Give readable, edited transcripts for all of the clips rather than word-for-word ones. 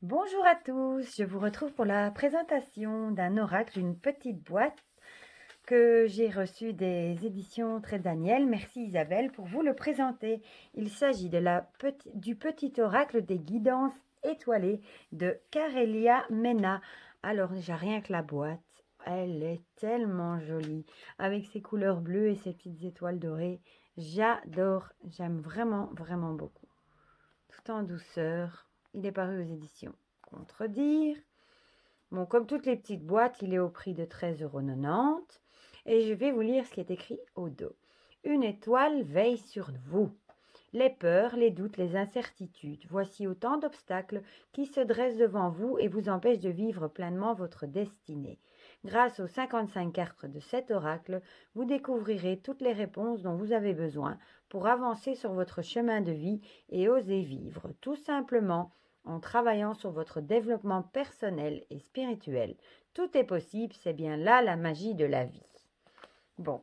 Bonjour à tous, je vous retrouve pour la présentation d'un oracle, une petite boîte que j'ai reçue des éditions Très Daniel. Merci Isabelle pour vous le présenter. Il s'agit du petit oracle des guidances étoilées de Carélia Mena. Alors déjà rien que la boîte, elle est tellement jolie avec ses couleurs bleues et ses petites étoiles dorées. J'adore, j'aime vraiment vraiment beaucoup. Tout en douceur, il est paru aux éditions Contredire. Bon, comme toutes les petites boîtes, il est au prix de 13,90 € et je vais vous lire ce qui est écrit au dos. Une étoile veille sur vous. Les peurs, les doutes, les incertitudes, voici autant d'obstacles qui se dressent devant vous et vous empêchent de vivre pleinement votre destinée. Grâce aux 55 cartes de cet oracle, vous découvrirez toutes les réponses dont vous avez besoin pour avancer sur votre chemin de vie et oser vivre, tout simplement en travaillant sur votre développement personnel et spirituel. Tout est possible, c'est bien là la magie de la vie. Bon,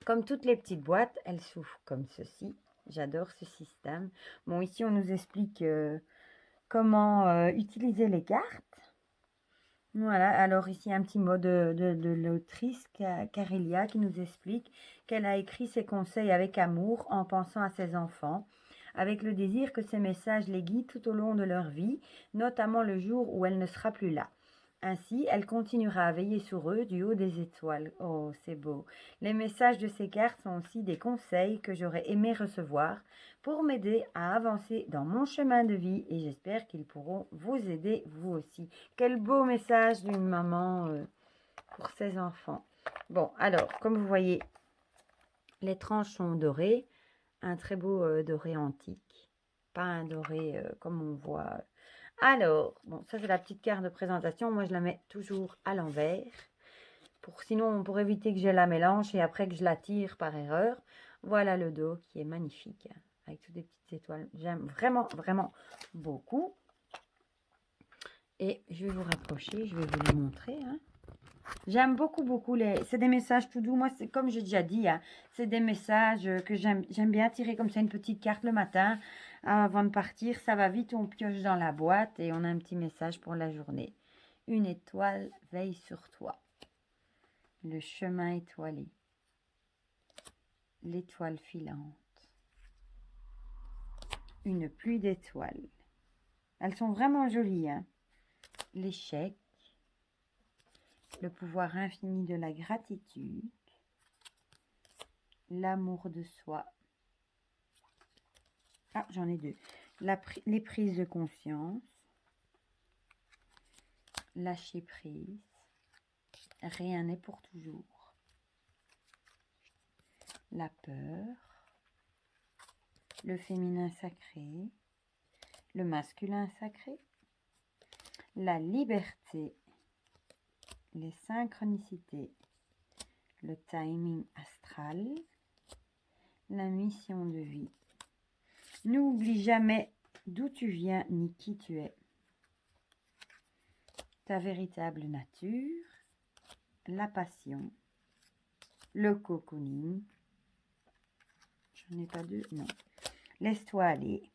comme toutes les petites boîtes, elles s'ouvrent comme ceci. J'adore ce système. Bon, ici, on nous explique comment utiliser les cartes. Voilà, alors ici, un petit mot de l'autrice Carélia qui nous explique qu'elle a écrit ses conseils avec amour en pensant à ses enfants, avec le désir que ces messages les guident tout au long de leur vie, notamment le jour où elle ne sera plus là. Ainsi, elle continuera à veiller sur eux du haut des étoiles. Oh, c'est beau. Les messages de ces cartes sont aussi des conseils que j'aurais aimé recevoir pour m'aider à avancer dans mon chemin de vie et j'espère qu'ils pourront vous aider vous aussi. Quel beau message d'une maman pour ses enfants. Bon, alors, comme vous voyez, les tranches sont dorées. Un très beau doré antique. Pas un doré comme on voit. Alors, bon, ça c'est la petite carte de présentation. Moi, je la mets toujours à l'envers. Sinon, pour éviter que je la mélange et après que je la tire par erreur. Voilà le dos qui est magnifique. Avec toutes des petites étoiles. J'aime vraiment, vraiment beaucoup. Et je vais vous rapprocher. Je vais vous le montrer. J'aime beaucoup, beaucoup c'est des messages tout doux. Moi, c'est comme j'ai déjà dit, c'est des messages que j'aime bien tirer comme ça une petite carte le matin avant de partir. Ça va vite, on pioche dans la boîte et on a un petit message pour la journée. Une étoile veille sur toi. Le chemin étoilé. L'étoile filante. Une pluie d'étoiles. Elles sont vraiment jolies. L'échec. Le pouvoir infini de la gratitude. L'amour de soi. Ah, j'en ai deux. Les prises de conscience. Lâcher prise. Rien n'est pour toujours. La peur. Le féminin sacré. Le masculin sacré. La liberté. Les synchronicités. Le timing astral. La mission de vie. N'oublie jamais d'où tu viens ni qui tu es. Ta véritable nature. La passion. Le cocooning. J'en ai pas deux, non. Laisse-toi aller.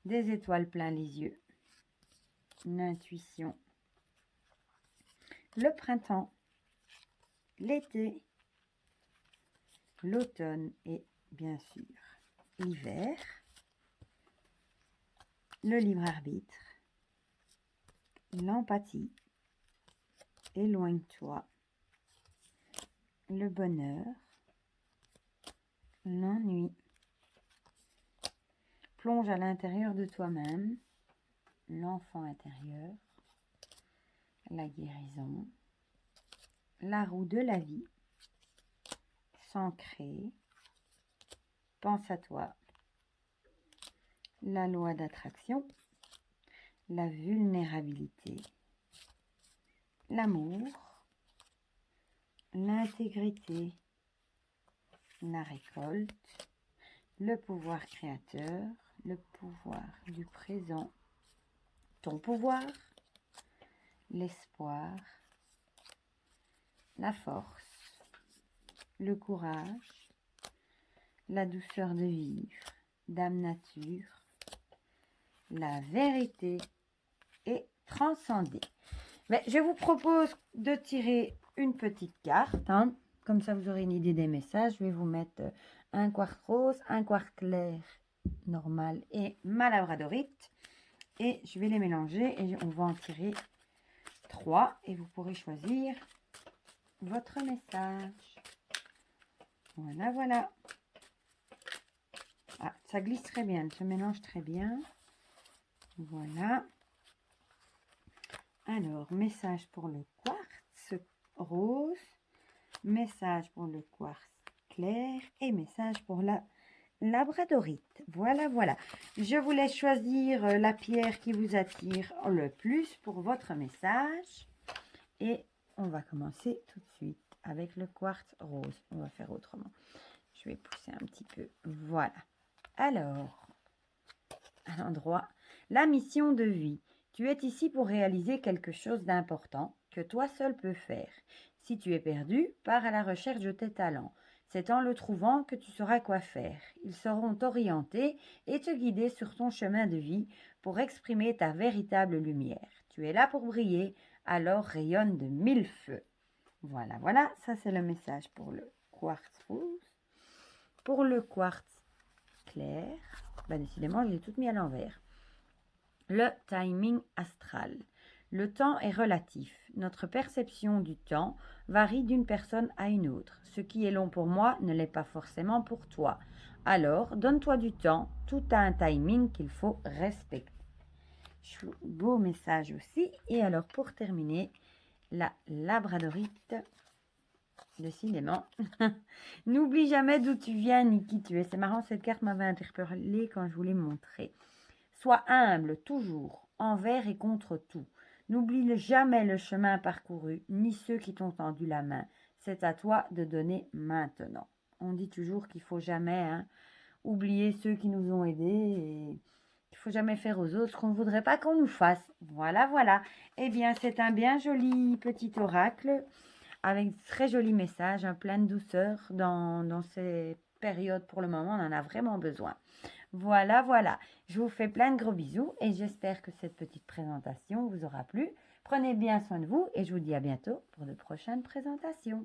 Des étoiles plein les yeux. L'intuition. Le printemps. L'été. L'automne et bien sûr l'hiver. Le libre arbitre. L'empathie. Éloigne-toi. Le bonheur. L'ennui. Plonge à l'intérieur de toi-même. L'enfant intérieur. La guérison. La roue de la vie. S'ancrer. Pense à toi. La loi d'attraction. La vulnérabilité. L'amour. L'intégrité. La récolte. Le pouvoir créateur. Le pouvoir du présent. Ton pouvoir. L'espoir. La force. Le courage. La douceur de vivre. Dame nature. la vérité est transcendée. Mais je vous propose de tirer une petite carte, hein. Comme ça vous aurez une idée des messages. Je vais vous mettre un quartz rose, un quartz clair normal et ma labradorite. Et je vais les mélanger et on va en tirer 3 et vous pourrez choisir votre message. Voilà, voilà. Ah, ça glisse très bien, elle se mélange très bien. Voilà. Alors, message pour le quartz rose, message pour le quartz clair et message pour la labradorite. Voilà, voilà. Je vous laisse choisir la pierre qui vous attire le plus pour votre message. Et on va commencer tout de suite avec le quartz rose. On va faire autrement. Je vais pousser un petit peu. Voilà. Alors, à l'endroit, la mission de vie. Tu es ici pour réaliser quelque chose d'important que toi seul peux faire. Si tu es perdu, pars à la recherche de tes talents. C'est en le trouvant que tu sauras quoi faire. Ils sauront t'orienter et te guider sur ton chemin de vie pour exprimer ta véritable lumière. Tu es là pour briller, alors rayonne de 1000 feux. Voilà, voilà, ça c'est le message pour le quartz rose. Pour le quartz clair, décidément, je l'ai tout mis à l'envers. Le timing astral. Le temps est relatif. Notre perception du temps varie d'une personne à une autre. Ce qui est long pour moi ne l'est pas forcément pour toi. Alors, donne-toi du temps. Tout a un timing qu'il faut respecter. Beau message aussi. Et alors, pour terminer, la labradorite. Décidément. N'oublie jamais d'où tu viens ni qui tu es. C'est marrant, cette carte m'avait interpellée quand je vous l'ai montrée. Sois humble, toujours, envers et contre tout. N'oublie jamais le chemin parcouru, ni ceux qui t'ont tendu la main. C'est à toi de donner maintenant. On dit toujours qu'il ne faut jamais oublier ceux qui nous ont aidés et qu'il ne faut jamais faire aux autres ce qu'on ne voudrait pas qu'on nous fasse. Voilà, voilà. Eh bien, c'est un bien joli petit oracle avec de très jolis messages, plein de douceur dans ces périodes. Pour le moment, on en a vraiment besoin. Voilà, voilà. Je vous fais plein de gros bisous et j'espère que cette petite présentation vous aura plu. Prenez bien soin de vous et je vous dis à bientôt pour de prochaines présentations.